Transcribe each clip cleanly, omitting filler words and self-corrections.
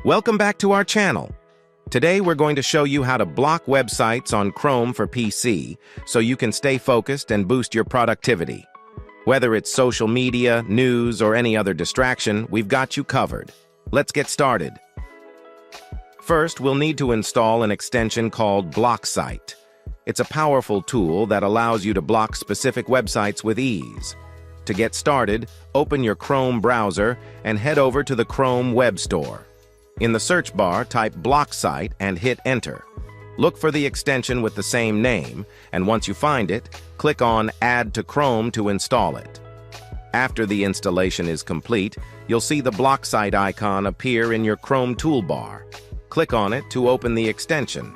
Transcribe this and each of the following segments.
Welcome back to our channel. Today we're going to show you how to block websites on Chrome for PC so you can stay focused and boost your productivity. Whether it's social media, news, or any other distraction, we've got you covered. Let's get started. First, we'll need to install an extension called Block Site. It's a powerful tool that allows you to block specific websites with ease. To get started, open your Chrome browser and head over to the Chrome Web Store. In the search bar, type Block Site and hit Enter. Look for the extension with the same name, and once you find it, click on Add to Chrome to install it. After the installation is complete, you'll see the Block Site icon appear in your Chrome toolbar. Click on it to open the extension.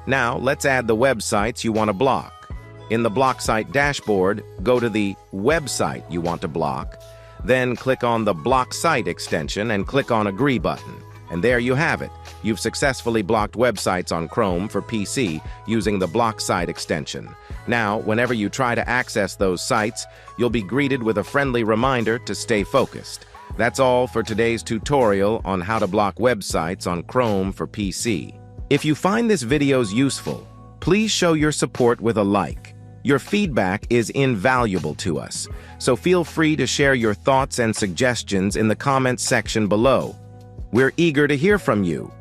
Now, let's add the websites you want to block. In the Block Site dashboard, go to the website you want to block, then click on the Block Site extension and click on Agree button. And there you have it. You've successfully blocked websites on Chrome for PC using the Block Site extension. Now, whenever you try to access those sites, you'll be greeted with a friendly reminder to stay focused. That's all for today's tutorial on how to block websites on Chrome for PC. If you find this video useful, please show your support with a like. Your feedback is invaluable to us, so feel free to share your thoughts and suggestions in the comments section below. We're eager to hear from you.